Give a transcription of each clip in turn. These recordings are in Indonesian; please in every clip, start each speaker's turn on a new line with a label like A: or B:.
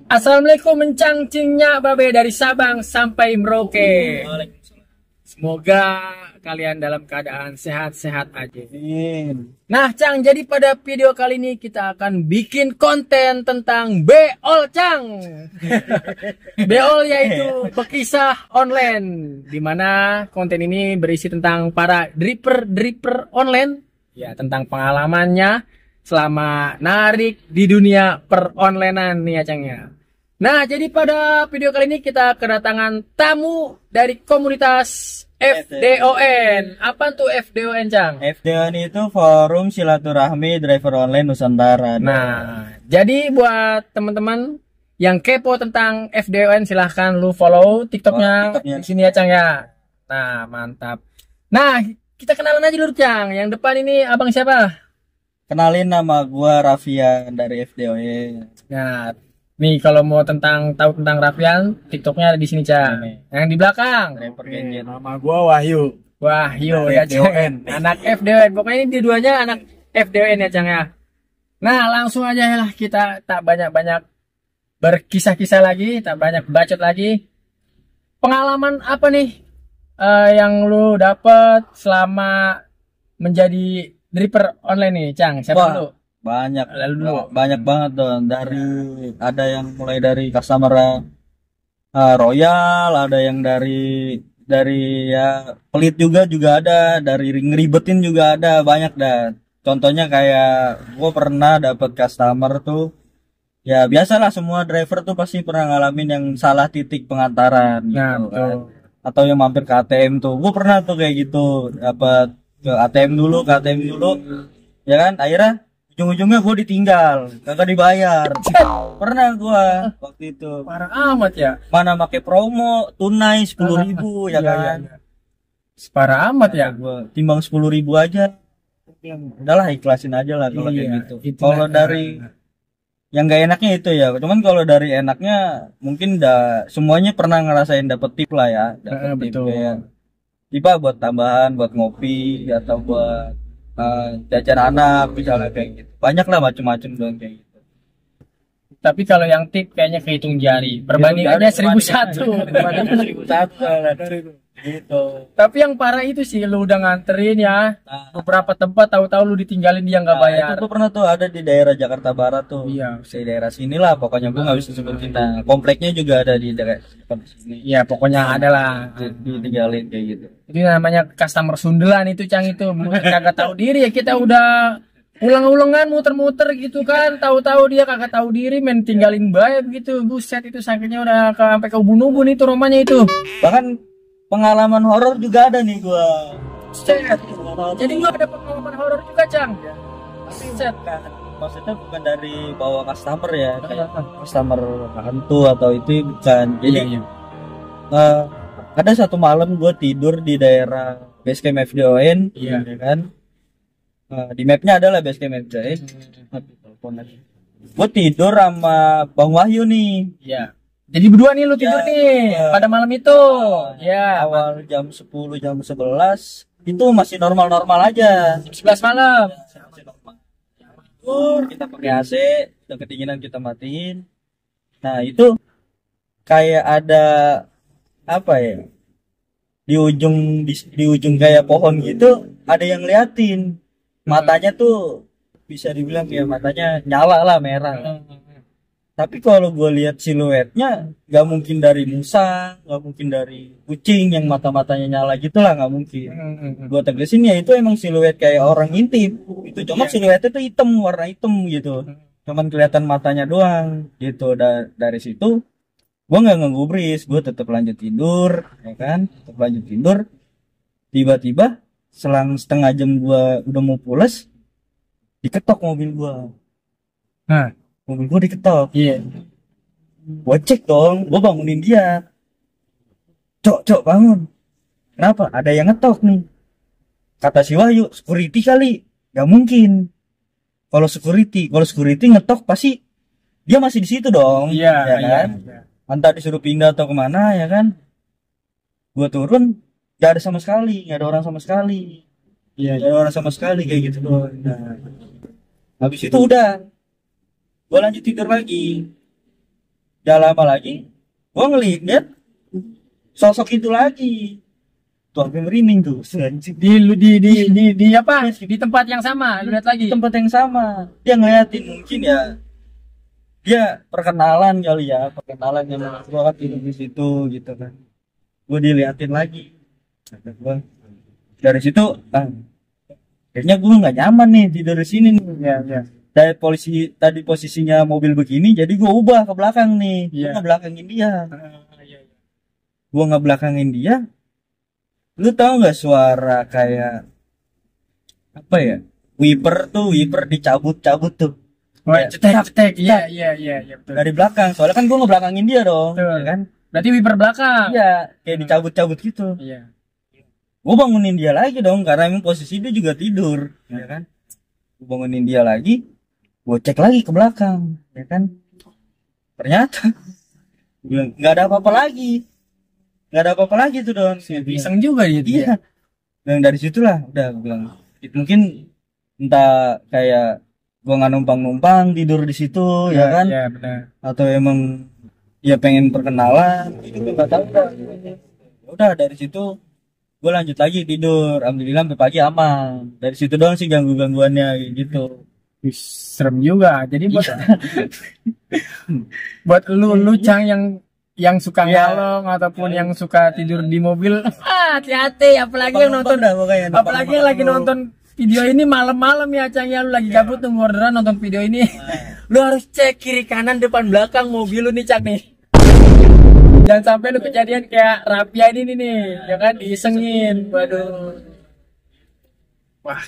A: Assalamualaikum mencangcingnya babe dari Sabang sampai Merauke. Semoga kalian dalam keadaan sehat-sehat aja. Nah, Cang, jadi pada video kali ini kita akan bikin konten tentang beol, Cang. Beol yaitu berkisah online, di mana konten ini berisi tentang para dripper online, ya, tentang pengalamannya selama narik di dunia per-onlinean nih ya, Cang ya. Nah, jadi pada video kali ini kita kedatangan tamu dari komunitas FDON. Apa tuh FDON, Cang?
B: FDON itu Forum Silaturahmi Driver Online Nusantara.
A: Nah, jadi buat teman-teman yang kepo tentang FDON, silahkan lu follow TikToknya di sini ya, Cang ya. Nah, mantap. Nah, kita kenalan aja dulu, Cang. Yang depan ini abang siapa?
B: Kenalin, nama gua Raffian dari FDON.
A: Nah, nih kalau mau tahu tentang Raffian, TikToknya ada di sini, Cang. Yang di belakang.
B: Nama gua Wahyu.
A: Wahyu ya, Cang. Anak FDON. Pokoknya ini dua-duanya anak FDON ya, Cang ya. Nah, langsung aja lah, kita tak banyak-banyak berkisah-kisah lagi, tak banyak bacot lagi. Pengalaman apa nih yang lu dapet selama menjadi dripper online nih, Cang? Siapa dulu?
B: Banyak,
A: Lalu dulu.
B: banyak banget dong. Dari ada yang mulai dari customer royal, ada yang dari ya pelit juga ada, dari ngeribetin juga ada, banyak dah. Contohnya kayak gue pernah dapet customer tuh, ya biasalah semua driver tuh pasti pernah ngalamin yang salah titik pengantaran gitu kan. Atau yang mampir ke ATM tuh, gue pernah tuh kayak gitu, dapat ke ATM dulu, ya kan, akhirnya ujung-ujungnya gue ditinggal, kagak dibayar. Pernah gue waktu itu.
A: Parah amat ya.
B: Mana pakai promo tunai 10.000 ya kan.
A: Parah amat ya.
B: Gua timbang 10.000 aja. Udahlah, ikhlasin aja lah kalau kayak gitu. Kalau dari yang gak enaknya itu ya. Cuman kalau dari enaknya mungkin semuanya pernah ngerasain dapet tip lah ya. Dapet tip kayak tiba buat tambahan, buat ngopi atau buat jajan anak misalnya kayak gitu. Banyak lah macam-macam dong kayak gitu.
A: Tapi kalau yang tip kayaknya kehitung jari. Perbandingannya 1.001.
B: Gitu.
A: Tapi yang parah itu sih, lu udah nganterin ya beberapa tempat, tahu-tahu lu ditinggalin dia nggak bayar.
B: Itu tuh pernah tuh ada di daerah Jakarta Barat tuh.
A: Iya.
B: Di daerah sinilah pokoknya, gue nggak bisa sebutin. Nah, kompleknya juga ada di daerah sini.
A: Iya, pokoknya ada lah.
B: Ditinggalin kayak gitu.
A: Itu namanya customer sundelan itu, Cang, itu. Kagak tahu diri ya, kita udah ulang-ulangan muter-muter gitu kan, tahu-tahu dia kagak tahu diri, main tinggalin bayar gitu. Buset, itu sakitnya udah sampai ke ubun-ubun itu romanya itu.
B: Bahkan pengalaman horor juga ada nih gua.
A: Set. Jadi gua ada pengalaman horor juga, Cang. Set.
B: Maksudnya bukan dari bawa customer ya, kayak customer hantu atau itu bukan. Jadi ada satu malam gua tidur di daerah basecamp FDON, ya kan. Di mapnya adalah basecamp FDON. Gua tidur sama Bang Wahyu nih.
A: Iya. Jadi berdua nih lu tidur nih pada malam itu. Ya,
B: awal jam 10, jam 11 itu masih normal-normal aja.
A: Jam 11 malam.
B: Kita pakai AC, udah kedinginan kita matiin. Nah, itu kayak ada apa ya? Di ujung kayak pohon gitu, ada yang ngeliatin. Matanya tuh bisa dibilang kayak matanya nyala lah, merah. Tapi kalau gue lihat siluetnya, nggak mungkin dari Musa, nggak mungkin dari kucing yang mata-matanya nyala gitulah, nggak mungkin. Gue tegesin ya itu emang siluet kayak orang ngintip. Itu cuma siluetnya tuh hitam, warna hitam gitu. Cuman kelihatan matanya doang gitu. Dari situ gue nggak ngegubris, gue tetap lanjut tidur, ya kan? Tetap lanjut tidur. Tiba-tiba selang setengah jam gue udah mau pulas, diketok mobil gue.
A: Nah.
B: Mobil gue diketok.
A: Iya.
B: Gue cek dong, gue bangunin dia. Cok bangun. Kenapa? Ada yang ngetok nih. Kata si Wahyu, security kali. Gak mungkin. Kalau security ngetok pasti dia masih di situ dong.
A: Iya,
B: ya kan? Iya. Entah disuruh pindah atau kemana ya kan. Gue turun, gak ada sama sekali, gak ada orang sama sekali. Iya, gak ada orang sama sekali kayak gitu doang. Nah, habis itu udah gue lanjut tidur lagi. Gak lama lagi gua ngeliat sosok itu lagi tuh, sampai merinding tuh.
A: Di apa? Di tempat yang sama, lu lihat lagi.
B: Tempat yang sama dia ngeliatin, mungkin ya dia perkenalan kali ya, perkenalan yang gua kan tidur di situ gitu kan. Gua diliatin lagi, kata gua dari situ kayaknya gua nggak nyaman nih tidur di sini nih.
A: Ya.
B: Dari polisi tadi posisinya mobil begini, jadi gua ubah ke belakang nih. Gua ngebelakangin dia. Gua ngebelakangin dia. Lu tahu nggak suara kayak apa ya? Wiper dicabut-cabut tuh.
A: Oh, cetek. Iya, betul.
B: Dari belakang, soalnya kan gua ngebelakangin dia dong,
A: Betul.
B: ya kan?
A: Berarti wiper belakang.
B: Iya, kayak dicabut-cabut gitu.
A: Iya.
B: Gue bangunin dia lagi dong, karena emang posisi dia juga tidur, ya kan? Gue bangunin dia lagi, gue cek lagi ke belakang, ya kan? Ternyata nggak ada apa-apa lagi, tuh Don.
A: Iseng juga gitu.
B: Iya. Dan dari situlah udah gue bilang, mungkin entah kayak gue nggak numpang tidur di situ, ya kan?
A: Iya, benar.
B: Atau emang ya pengen perkenalan, gitu nggak tahu. Udah dari situ gue lanjut lagi tidur, alhamdulillah sampai pagi aman. Dari situ doang sih gangguannya gitu.
A: Serem juga. Jadi buat lu Cang yang suka ngalong ataupun yang suka tidur di mobil, hati-hati, apalagi yang nonton, apalagi yang lagi nonton video ini malam-malam ya Cang ya, lu lagi gabut nunggu orderan nonton video ini, lu harus cek kiri kanan depan belakang mobil lu nih Cang nih. Jangan sampai lu kejadian kayak Rapia ini nih, ya kan, diisengin. Waduh. Wah,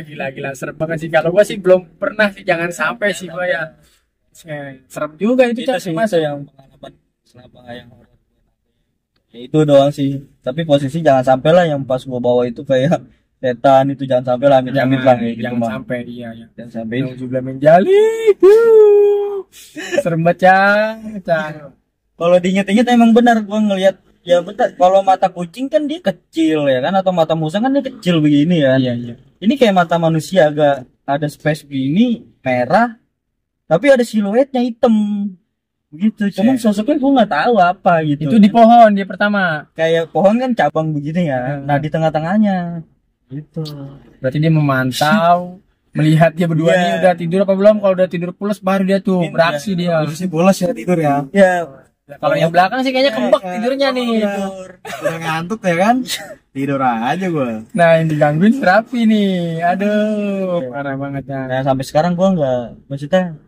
A: gila, serem banget sih. Kalau gua sih belum pernah sih, jangan sampai sih gua ya. Serem juga itu Cak sih Mas
B: yang pengalaman selama yang horor. Ya itu doang sih. Tapi posisi jangan sampai lah yang pas gua bawa itu kayak setan, itu jangan sampai lah, amit-amit lah kayak gitu.
A: Jangan sampai, iya.
B: Jangan sampai
A: itu juga menjali. Serem banget Cang.
B: Kalau diinget-inget emang benar gua ngelihat, ya betul, kalau mata kucing kan dia kecil ya kan, atau mata musang kan dia kecil begini kan.
A: Iya.
B: Ini kayak mata manusia, agak ada space begini, merah, tapi ada siluetnya hitam begitu. Cuman sosoknya gua nggak tahu apa gitu.
A: Itu di pohon dia pertama.
B: Kayak pohon kan cabang begini ya. Nah di tengah-tengahnya gitu.
A: Berarti dia memantau, melihat dia berdua nih udah tidur apa belum. Kalau udah tidur pulas baru dia tuh beraksi dia.
C: Harusnya bolos ya tidur ya.
B: Ya.
A: Kalau yang belakang sih kayaknya kembek tidurnya nih.
C: Udah ngantuk ya kan? Tidur aja gua.
A: Nah, yang digangguin Rapi nih. Aduh, parah banget ya.
B: Nah, sampai sekarang gua nggak, maksudnya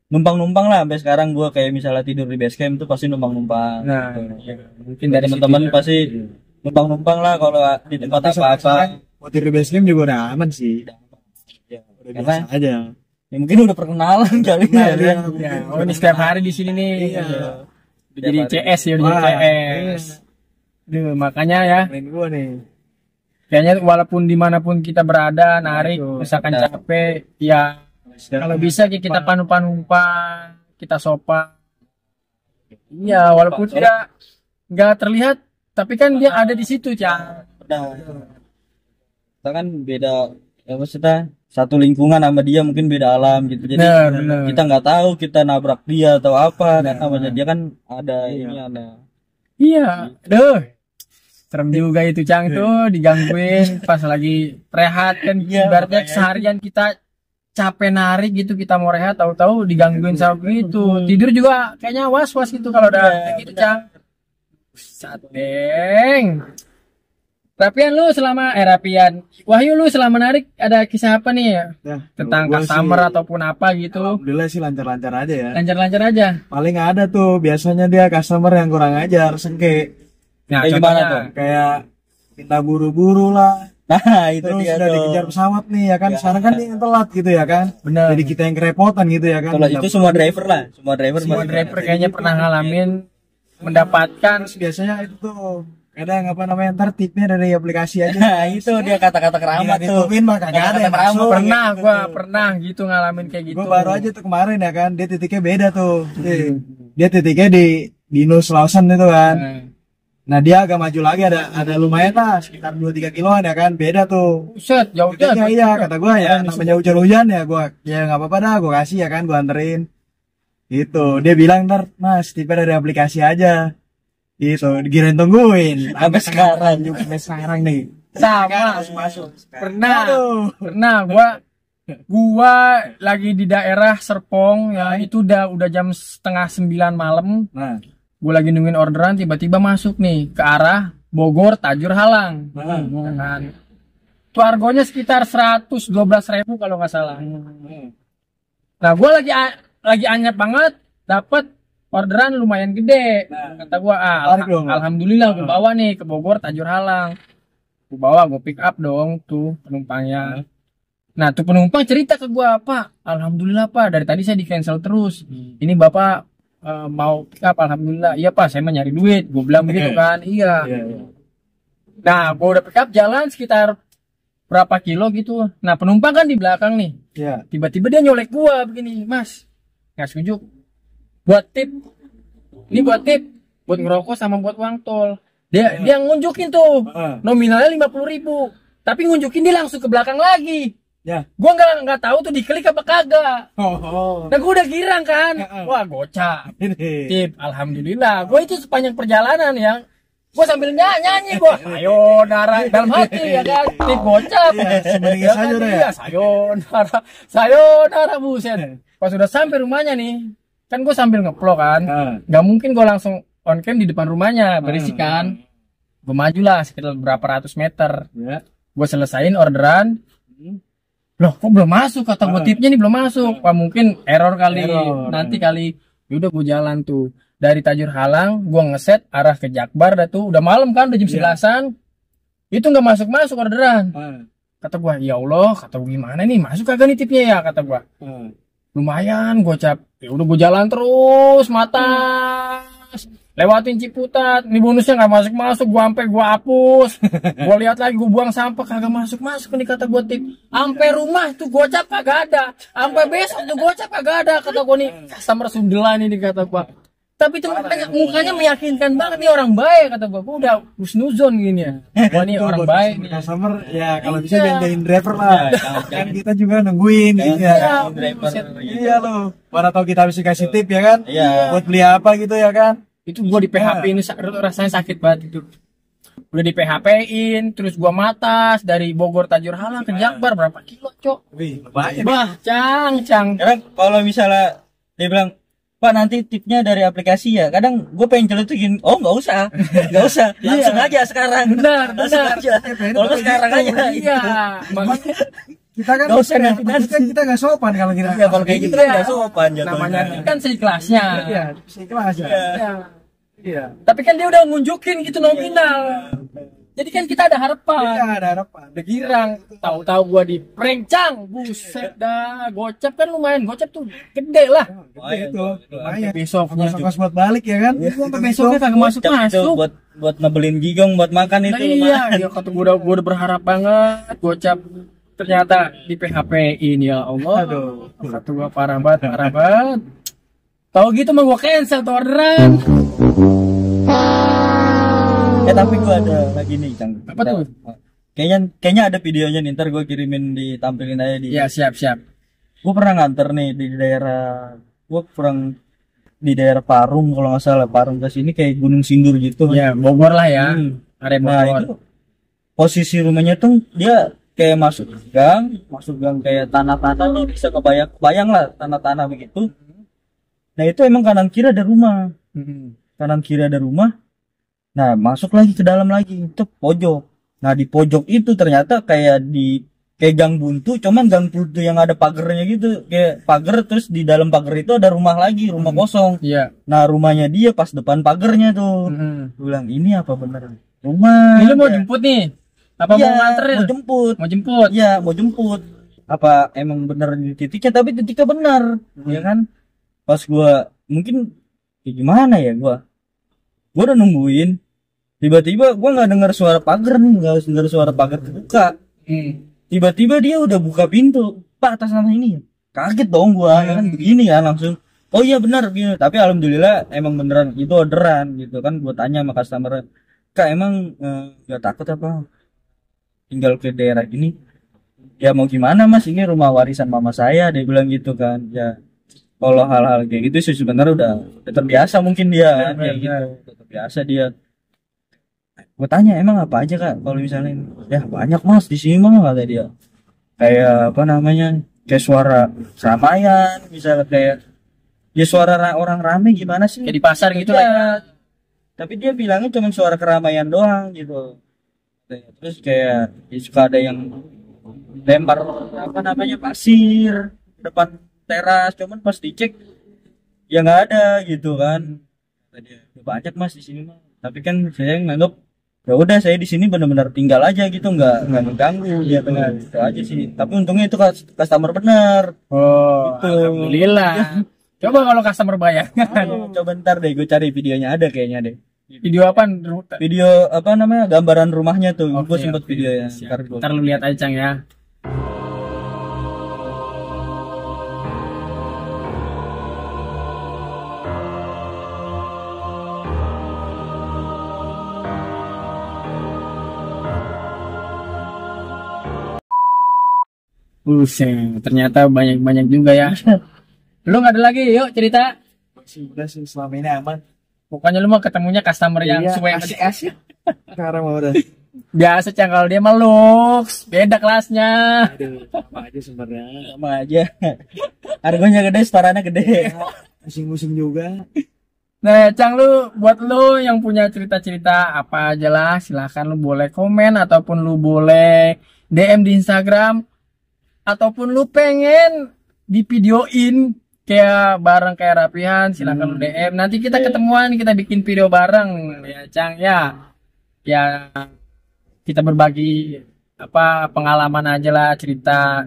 B: numpang-numpang lah. Sampai sekarang gua kayak misalnya tidur di base camp tuh pasti numpang-numpang.
A: Nah,
B: gitu.
A: ya, mungkin dari
B: teman-teman pasti numpang-numpang lah kalau di tempat apa-apa.
C: Mau tidur di base camp juga udah aman sih.
B: Ya,
C: Udah biasa aja.
B: Ya mungkin udah perkenalan kali ya.
A: Oh, ini setiap hari di sini nih.
C: Iya.
A: Jadi CS ya, udah jadi CS. Duh, makanya ya.
C: Main gua nih.
A: Kayaknya walaupun dimanapun kita berada, narik, misalkan capek, ya kalau bisa kita panu-panumpang, kita sopan. Iya, walaupun nggak terlihat, tapi kan dia ada di situ, Cang.
B: Kita kan beda, ya maksudnya satu lingkungan sama dia, mungkin beda alam gitu. Jadi
A: bener.
B: Kita nggak tahu kita nabrak dia atau apa. Kan namanya dia kan ada ini ada.
A: Iya, serem juga itu Cang tuh digangguin pas lagi rehat kan. Ibaratnya seharian kita capek narik gitu, kita mau rehat tahu-tahu digangguin sama gitu. Tidur juga kayaknya was-was gitu kalau udah kayak gitu Cang. Sadeng. Rapian, Wahyu lu selama narik ada kisah apa nih ya? Tentang customer ataupun apa gitu?
C: Alhamdulillah sih lancar-lancar aja ya.
A: Lancar-lancar aja.
C: Paling ada tuh biasanya dia customer yang kurang ajar, sengke.
A: Nah,
B: kayak gimana tuh?
C: Kayak minta buru-buru lah.
B: Nah, itu
C: terus
B: dia
C: sudah
B: tuh.
C: dikejar pesawat nih ya kan. Sekarang kan dia yang telat gitu ya kan.
A: Bener.
C: Jadi kita yang kerepotan gitu ya kan.
B: Kalau itu semua driver lah, semua driver
A: kayaknya pernah ngalamin mendapatkan.
C: Terus biasanya itu tuh kadang apa namanya, ntar tipnya dari aplikasi aja.
B: Nah, itu dia kata-kata keramat tuh.
C: Ditutupin mah kagak ada yang masuk.
A: Pernah gitu ngalamin kayak gitu.
C: Gua baru aja tuh kemarin ya kan, dia titiknya beda tuh. Dia titiknya di Nusa Lausan itu kan. Nah dia agak maju lagi, ada lumayan lah sekitar 2-3 kiloan ya kan, beda tuh.
A: Buset, jauh
C: ya. Iya kata gua ya namanya hujan-hujan ya, gua ya nggak apa-apa dah, gua kasih ya kan, gua anterin. Gitu. Dia bilang ntar mas tipe dari aplikasi aja. Gitu. Dikirain tungguin.
B: Sampai sekarang
C: juga sampai sekarang nih.
A: Sama.
C: Masuk.
A: Pernah.
C: Aduh.
A: Pernah gua lagi di daerah Serpong ya, itu udah jam setengah 9 malam.
C: Nah.
A: Gua lagi nungguin orderan, tiba-tiba masuk nih ke arah Bogor Tajur Halang. Ya kan. Itu harganya sekitar 112.000 kalau nggak salah. Nah, gue lagi anyep banget, dapat orderan lumayan gede. Kata gue, alhamdulillah gue bawa nih ke Bogor Tajur Halang. Gue bawa, gue pick up dong tuh penumpangnya. Nah, tuh penumpang cerita ke gue, Pak, alhamdulillah Pak, dari tadi saya di cancel terus. Ini Bapak mau pick up, alhamdulillah. Iya Pak, saya mau nyari duit. Gue bilang begitu kan, iya. Nah, gue udah pick up, jalan sekitar berapa kilo gitu. Nah, penumpang kan di belakang nih.
C: Iya.
A: Tiba-tiba dia nyolek gua begini, Mas. Ngasih unjuk. Buat tip. Ini buat tip. Buat ngerokok sama buat uang tol. Dia ngunjukin tuh. Nominalnya 50.000. Tapi ngunjukin dia langsung ke belakang lagi.
C: Ya.
A: Gua nggak tahu tuh diklik apa kagak. Nah, gua udah girang kan. Wah, gocap. Tip, alhamdulillah. Gua itu sepanjang perjalanan ya. Gue sambil nyanyi gue, sayonara dalam hati ya kan, tip gocap,
C: Sebenarnya saja ya.
A: Sayonara buset. Pas sudah sampai rumahnya nih, kan gue sambil ngeplok kan, nggak mungkin gue langsung on cam di depan rumahnya, berisik kan. Gue majulah sekitar berapa ratus meter, gue selesain orderan. Loh, kok belum masuk? Kata gue tipnya nih belum masuk. Wah, mungkin error kali, nanti kali. Yaudah gue jalan tuh. Dari Tajur Halang, gue ngeset arah ke Jakbar dah tuh. Udah malam kan, udah jam 11-an. Itu nggak masuk-masuk orderan. Kata gue, ya Allah, kata gue gimana nih, masuk kagak nih tipnya ya, kata gue. Lumayan, gocap. Ya udah gue jalan terus, matas. Lewatin Ciputat, ini bonusnya nggak masuk-masuk, gue sampai gue hapus. Gue lihat lagi, gue buang sampah, kagak masuk-masuk nih kata gue tip. Sampai rumah tuh gocap kagak ada. Sampai besok tuh gocap kagak ada, kata gue nih. Customer sundelan ini kata gue. Tapi itu mukanya meyakinkan banget nih orang baik kata gua udah husnuzon gini ya. Wah nih orang baik nih.
C: Customer ya kalau bisa gantiin driver lah. Kan kita juga nungguin gitu ya. Iya loh. Mana tahu kita bisa kasih tip ya kan? Buat beli apa gitu ya kan?
A: Itu gua di PHP ini rasanya sakit banget itu. Udah di PHP-in, terus gua matas dari Bogor Tajur Halang ke Jakbar berapa kilo, Cok?
C: Wih, banyak.
A: Bah, cang.
B: Kadang kalau misalnya dia bilang Pak nanti tipnya dari aplikasi ya. Kadang gue pengen celetukin, oh nggak usah, langsung aja sekarang.
A: Benar.
B: Kalau sekarang aja.
A: Iya.
C: Kita kan
B: nggak usah nanti.
C: Kita nggak sopan kalau kita.
B: Ya kalau kayak gitu kan nggak sopan jatuhnya.
A: Namanya kan seikhlasnya.
C: Iya, seikhlas aja. Iya.
A: Tapi kan dia udah ngunjukin gitu nominal. Jadi kan kita ada harapan.
C: Iya, ada harapan.
A: Udah girang. Tahu-tahu gua di prank cang. Buset dah. Gocap kan lumayan. Gocap tuh gede lah.
C: Itu. Lumayan.
A: Besoknya.
C: Kos buat balik ya kan?
A: Sampai besoknya kagak masuk-masuk.
B: Buat ngebelin gigong buat makan itu.
A: Iya, kata gua udah berharap banget. Gocap ternyata di PHP-in ya Allah.
C: Aduh.
A: Kata gua parah banget. Tahu gitu mah gua cancel tuh orderan.
B: Tapi gue ada lagi nih, Cang.
A: Apa tuh?
B: Kayaknya ada videonya nih, ntar gue kirimin ditampilin aja di.
A: Ya, siap.
B: Gue pernah nganter nih di daerah Parung kalau nggak salah. Parung ke sini kayak Gunung Sindur gitu.
A: Ya, Bogor lah ya. Area Bogor.
B: Nah, itu posisi rumahnya tuh dia kayak masuk gang kayak tanah-tanah tuh bisa kebayang lah tanah-tanah begitu. Nah, itu emang kanan kiri ada rumah. Kanan kiri ada rumah. Nah, masuk lagi ke dalam lagi, itu pojok. Nah, di pojok itu ternyata kayak gang buntu, cuman gang buntu yang ada pagernya gitu, kayak pagar terus di dalam pagar itu ada rumah lagi, rumah kosong.
A: Iya.
B: Nah, rumahnya dia pas depan pagernya tuh. Gue bilang, ini apa bener? Rumah.
A: Ini lu mau jemput nih? Apa mau nganterin?
B: Mau jemput. Iya, mau jemput. Apa emang bener di titiknya, tapi titiknya benar, ya kan? Pas gua mungkin kayak gimana ya gua udah nungguin. Tiba-tiba gue nggak dengar suara pagar kebuka. Tiba-tiba dia udah buka pintu. Pak, atas nama ini. Kaget dong gue, ya kan begini ya langsung. Oh iya benar begini. Tapi alhamdulillah emang beneran itu orderan gitu kan. Gue tanya sama customer, Kak emang nggak takut apa tinggal ke daerah gini? Ya mau gimana mas, ini rumah warisan mama saya. Dia bilang gitu kan. Ya kalau hal-hal kayak gitu sih sebenarnya udah terbiasa mungkin dia kan, kayak gitu udah terbiasa dia. Gue tanya emang apa aja kak kalau misalnya ini? Ya banyak mas di sini mah kata dia, kayak apa namanya, kayak suara keramaian misalnya, kayak ya suara orang rame gimana sih
A: Kayak di pasar gitu
B: Iya.
A: lah ya.
B: Tapi dia bilangnya cuma suara keramaian doang gitu. Terus kayak ya suka ada yang lempar apa namanya pasir depan teras, cuman pas dicek ya nggak ada gitu kan. Kata dia, "Ya banyak mas di sini mah." Tapi kan saya nganggap ya udah saya di sini benar-benar tinggal aja gitu, nggak mengganggu dia tengah gitu aja sih. Tapi untungnya itu customer benar.
A: Oh,
B: Gitu.
A: alhamdulillah. Coba kalau customer bayar.
B: Coba ntar deh gue cari videonya, ada kayaknya deh.
A: Video apa?
B: Video apa namanya, gambaran rumahnya tuh. Gue
A: Oke,
B: sempet
A: oke.
B: video ya.
A: Siap. Ntar lu lihat aja Cang ya. Buset, ternyata banyak-banyak juga ya. Lu nggak ada lagi, yuk cerita.
C: Udah sih selama ini aman.
A: Pokoknya lu mau ketemunya customer yang
C: Iya,
A: suwe
C: asik-asik. Sekarang mah udah.
A: biasa Cang, kalau dia mah lux, beda kelasnya.
C: Aduh, sama aja sebenarnya.
B: Sama aja. Harganya gede, setorannya gede.
C: Pusing-pusing juga.
A: Nah, Cang, lu buat lu yang punya cerita-cerita apa aja lah, silahkan lu boleh komen ataupun lu boleh DM di Instagram, ataupun lu pengen di videoin kayak bareng kayak Rapihan, silahkan lu DM. Nanti kita ketemuan, kita bikin video bareng ya Cang ya. Ya kita berbagi apa pengalaman aja lah, cerita.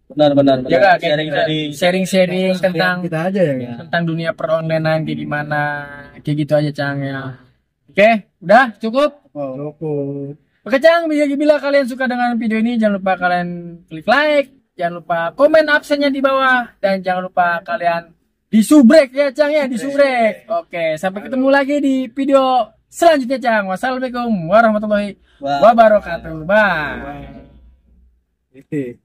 B: Benar.
A: Ya Kak, kayak
B: Sharing-sharing.
A: sharing-sharing tentang
C: Kita aja ya.
A: tentang dunia peronlinean kayak gimana, kayak gitu aja Cang ya. Oke, udah cukup.
C: Cukup.
A: Oke Cang, bila kalian suka dengan video ini, jangan lupa kalian klik like, jangan lupa komen absennya di bawah, dan jangan lupa kalian disubrek ya Cang ya, disubrek. Oke, sampai ketemu lagi di video selanjutnya Cang. Wassalamualaikum warahmatullahi wabarakatuh. Bye.
C: Itu.